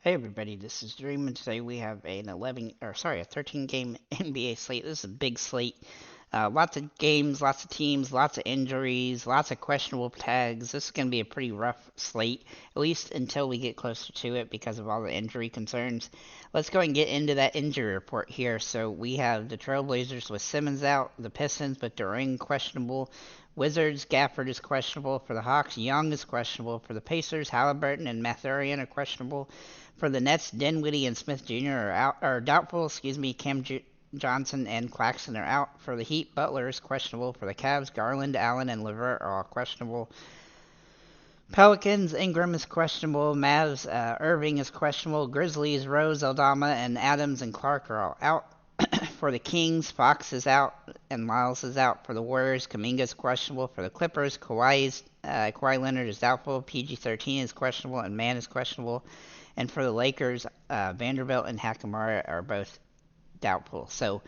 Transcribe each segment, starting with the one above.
Hey everybody, this is Dream, and today we have a 13 game NBA slate. This is a big slate. Lots of games, lots of teams, lots of injuries, lots of questionable tags. This is going to be a pretty rough slate, at least until we get closer to it because of all the injury concerns. Let's go and get into that injury report here. So we have the Trailblazers with Simmons out, the Pistons with Durant questionable, Wizards, Gafford is questionable. For the Hawks, Young is questionable. For the Pacers, Halliburton and Mathurian are questionable. For the Nets, Dinwiddie and Smith Jr. are doubtful. Johnson and Claxton are out. For the Heat, Butler is questionable. For the Cavs, Garland, Allen, and Levert are all questionable. Pelicans, Ingram is questionable. Mavs, Irving is questionable. Grizzlies, Rose, Aldama, and Adams and Clark are all out. For the Kings, Fox is out and Miles is out. For the Warriors, Kuminga is questionable. For the Clippers, Kawhi Leonard is doubtful. PG-13 is questionable and Mann is questionable. And for the Lakers, Vanderbilt and Hakamara are both doubtful. So,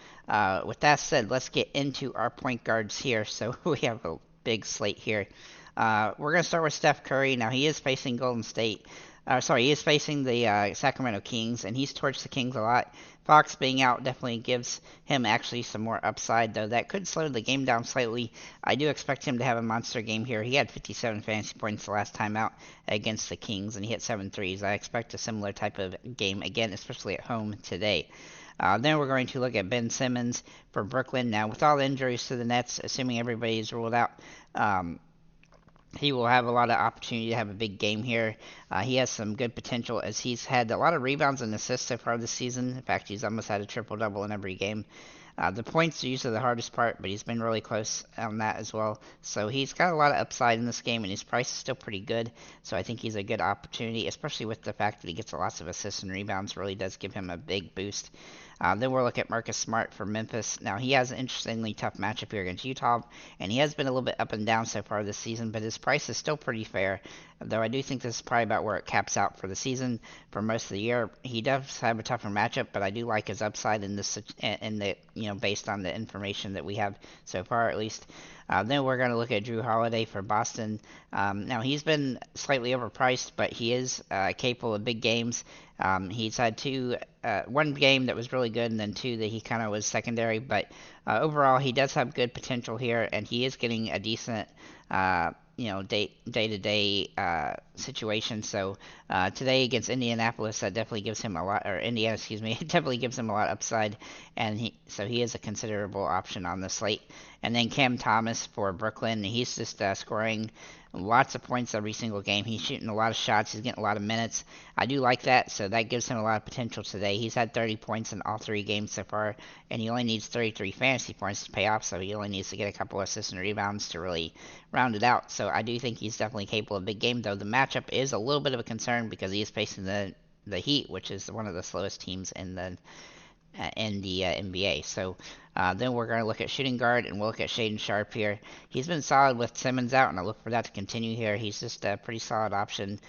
with that said, let's get into our point guards here. So, we have a big slate here. We're going to start with Steph Curry. Now, he is facing Golden State. He is facing the Sacramento Kings, and he's torched the Kings a lot. Fox being out definitely gives him actually some more upside, though that could slow the game down slightly. I do expect him to have a monster game here. He had 57 fantasy points the last time out against the Kings, and he hit 7 threes. I expect a similar type of game again, especially at home today. Then we're going to look at Ben Simmons for Brooklyn. Now, with all the injuries to the Nets, assuming everybody is ruled out, he will have a lot of opportunity to have a big game here. He has some good potential as he's had a lot of rebounds and assists so far this season. In fact, he's almost had a triple-double in every game. The points are usually the hardest part, but he's been really close on that as well. So he's got a lot of upside in this game, and his price is still pretty good. So I think he's a good opportunity, especially with the fact that he gets lots of assists and rebounds. Really does give him a big boost. Then we'll look at Marcus Smart for Memphis. Now, he has an interestingly tough matchup here against Utah, and he has been a little bit up and down so far this season, but his price is still pretty fair, though I do think this is probably about where it caps out for the season. For most of the year, he does have a tougher matchup, but I do like his upside based on the information that we have so far, at least. Then we're going to look at Drew Holiday for Boston. Now, he's been slightly overpriced, but he is capable of big games. He's had one game that was really good, and then two that he kind of was secondary. But overall, he does have good potential here, and he is getting a decent, day-to-day situation. So today against Indianapolis, that definitely gives him a lot, or Indiana, excuse me, it definitely gives him a lot of upside, and he is a considerable option on the slate. And then Cam Thomas for Brooklyn, he's just scoring lots of points every single game. He's shooting a lot of shots. He's getting a lot of minutes. I do like that, so that gives him a lot of potential today. He's had 30 points in all 3 games so far, and he only needs 33 fantasy points to pay off, so he only needs to get a couple assists and rebounds to really round it out. So I do think he's definitely capable of a big game, though the matchup is a little bit of a concern because he is facing the Heat, which is one of the slowest teams in the NBA. So then we're going to look at shooting guard, and we'll look at Shaden Sharp here. He's been solid with Simmons out, and I look for that to continue here. He's just a pretty solid option.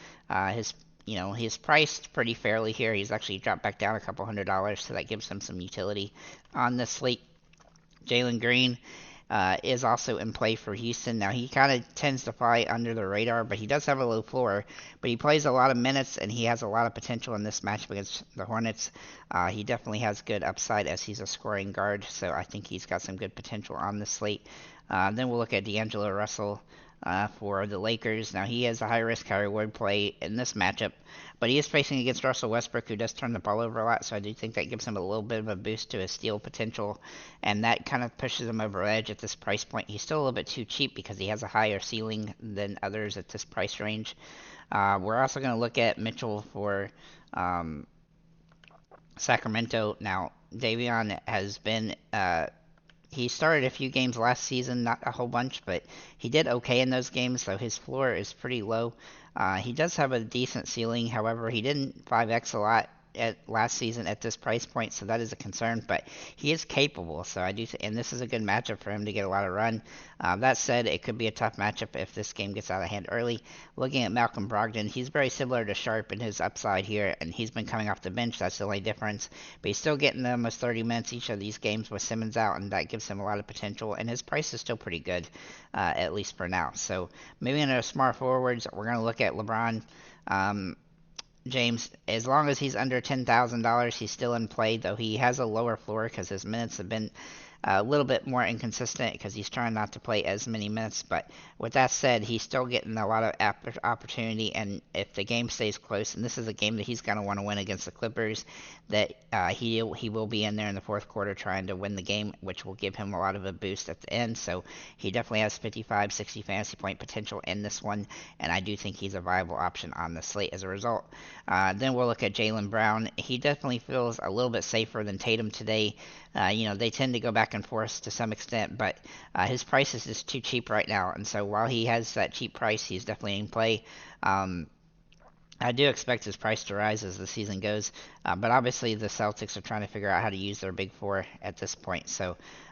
He's priced pretty fairly here. He's actually dropped back down a couple $100, so that gives him some utility on the slate. Jalen Green is also in play for Houston. Now, he kind of tends to fly under the radar, but he does have a low floor. But he plays a lot of minutes, and he has a lot of potential in this matchup against the Hornets. He definitely has good upside as he's a scoring guard, so I think he's got some good potential on the slate. Then we'll look at D'Angelo Russell for the Lakers. Now, he has a high-risk, high-reward play in this matchup, but he is facing against Russell Westbrook, who does turn the ball over a lot, so I do think that gives him a little bit of a boost to his steal potential, and that kind of pushes him over edge at this price point. He's still a little bit too cheap because he has a higher ceiling than others at this price range. We're also going to look at Mitchell for Sacramento. Now, Davion has been he started a few games last season, not a whole bunch, but he did okay in those games, so his floor is pretty low. He does have a decent ceiling, however, he didn't 5x a lot at last season at this price point, so that is a concern, but he is capable, so I do, and this is a good matchup for him to get a lot of run. That said, it could be a tough matchup if this game gets out of hand early. Looking at Malcolm Brogdon, he's very similar to Sharp in his upside here, and he's been coming off the bench, that's the only difference, but he's still getting almost 30 minutes each of these games with Simmons out, and that gives him a lot of potential, and his price is still pretty good, at least for now. So maybe in our smart forwards, we're going to look at LeBron. James, as long as he's under $10,000, he's still in play, though he has a lower floor because his minutes have been a little bit more inconsistent because he's trying not to play as many minutes. But with that said, he's still getting a lot of opportunity, and if the game stays close, and this is a game that he's going to want to win against the Clippers, that he will be in there in the fourth quarter trying to win the game, which will give him a lot of a boost at the end. So he definitely has 55, 60 fantasy point potential in this one, and I do think he's a viable option on the slate as a result. Then we'll look at Jaylen Brown. He definitely feels a little bit safer than Tatum today. They tend to go back and forth to some extent, but his price is just too cheap right now. And so while he has that cheap price, he's definitely in play. I do expect his price to rise as the season goes, but obviously the Celtics are trying to figure out how to use their big four at this point.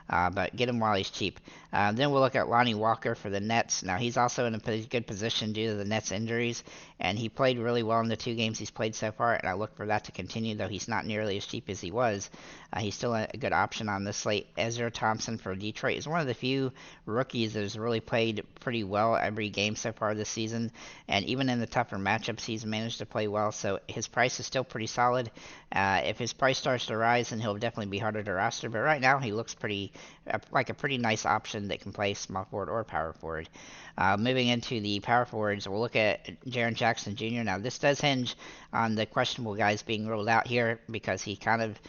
But get him while he's cheap. Then we'll look at Lonnie Walker for the Nets. Now he's also in a good position due to the Nets injuries, and he played really well in the 2 games he's played so far, and I look for that to continue. Though he's not nearly as cheap as he was, he's still a good option on this slate. Ezra Thompson for Detroit is one of the few rookies that has really played pretty well every game so far this season, and even in the tougher matchups, he's managed to play well. So his price is still pretty solid. If his price starts to rise, then he'll definitely be harder to roster. But right now, he looks like a pretty nice option that can play small forward or power forward. Moving into the power forwards, we'll look at Jaren Jackson Jr. Now, this does hinge on the questionable guys being ruled out here because he kind of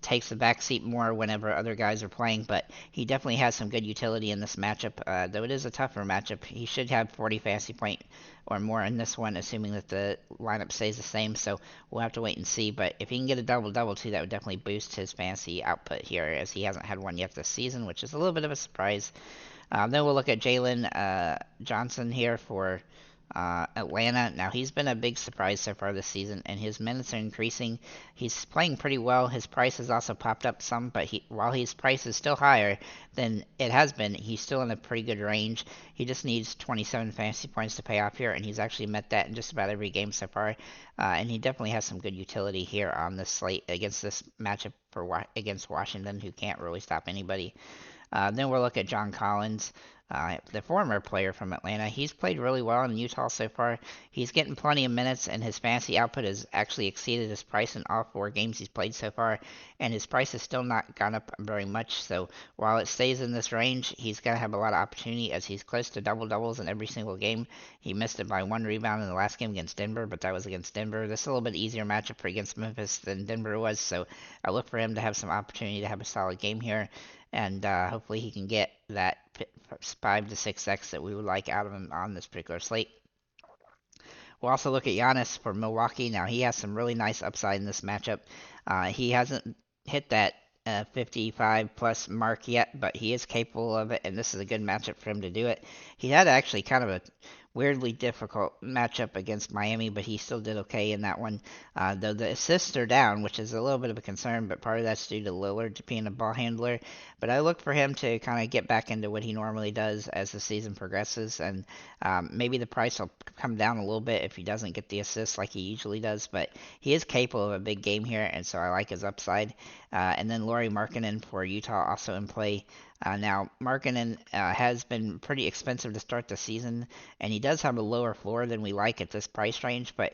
takes the back seat more whenever other guys are playing, but he definitely has some good utility in this matchup. Though it is a tougher matchup, he should have 40 fantasy point or more in this one, assuming that the lineup stays the same. So we'll have to wait and see. But if he can get a double-double too, that would definitely boost his fantasy output here, as he hasn't had one yet this season, which is a little bit of a surprise. Then we'll look at Jalen Johnson here for Atlanta. Now he's been a big surprise so far this season, and his minutes are increasing. He's playing pretty well. His price has also popped up some, but while his price is still higher than it has been, he's still in a pretty good range. He just needs 27 fantasy points to pay off here, and he's actually met that in just about every game so far. And he definitely has some good utility here on this slate against this matchup against Washington, who can't really stop anybody. Then we'll look at John Collins, the former player from Atlanta. He's played really well in Utah so far. He's getting plenty of minutes, and his fantasy output has actually exceeded his price in all 4 games he's played so far, and his price has still not gone up very much. So while it stays in this range, he's going to have a lot of opportunity as he's close to double-doubles in every single game. He missed it by 1 rebound in the last game against Denver, but that was against Denver. This is a little bit easier matchup for against Memphis than Denver was, so I look for him to have some opportunity to have a solid game here. And hopefully he can get that 5 to 6x that we would like out of him on this particular slate. We'll also look at Giannis for Milwaukee. Now he has some really nice upside in this matchup. He hasn't hit that 55 plus mark yet, but he is capable of it, and this is a good matchup for him to do it. He had actually kind of a weirdly difficult matchup against Miami, but he still did okay in that one. Though the assists are down, which is a little bit of a concern, but part of that's due to Lillard being a ball handler. But I look for him to kind of get back into what he normally does as the season progresses, and maybe the price will come down a little bit if he doesn't get the assists like he usually does. But he is capable of a big game here, and so I like his upside. And then Lauri Markkanen for Utah also in play. Now, Markkanen has been pretty expensive to start the season, and he does have a lower floor than we like at this price range, but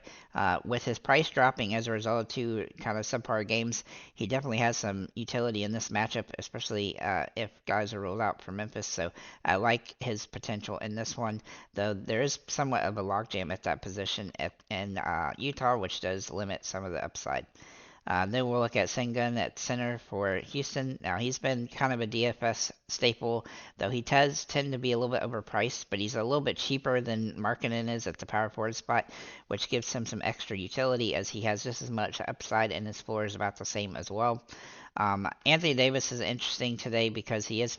with his price dropping as a result of 2 kind of subpar games, he definitely has some utility in this matchup, especially if guys are ruled out for Memphis, so I like his potential in this one, though there is somewhat of a logjam at that position in Utah, which does limit some of the upside. Then we'll look at Sengun at center for Houston. Now, he's been kind of a DFS staple, though he does tend to be a little bit overpriced, but he's a little bit cheaper than Markkanen is at the power forward spot, which gives him some extra utility as he has just as much upside and his floor is about the same as well. Anthony Davis is interesting today because he has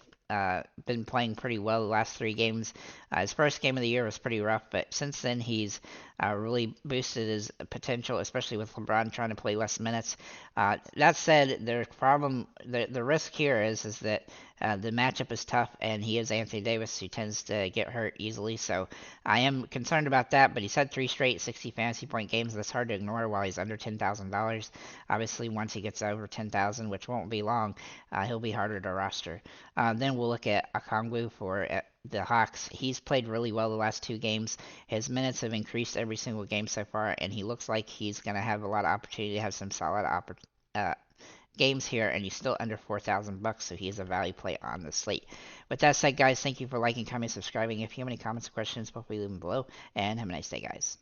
been playing pretty well the last 3 games. His first game of the year was pretty rough, but since then he's really boosted his potential, especially with LeBron trying to play less minutes. That said, the risk here is that the matchup is tough, and he is Anthony Davis, who tends to get hurt easily. So I am concerned about that, but he's had 3 straight 60 fantasy point games. That's hard to ignore while he's under $10,000. Obviously, once he gets over $10,000, which won't be long, he'll be harder to roster. Then we'll look at Okongwu for the Hawks. He's played really well the last 2 games. His minutes have increased every single game so far, and he looks like he's going to have a lot of opportunity to have some solid games here, and he's still under $4,000, so he's a value play on the slate. With that said, guys, thank you for liking, commenting, subscribing. If you have any comments or questions, feel free to leave them below, and have a nice day, guys.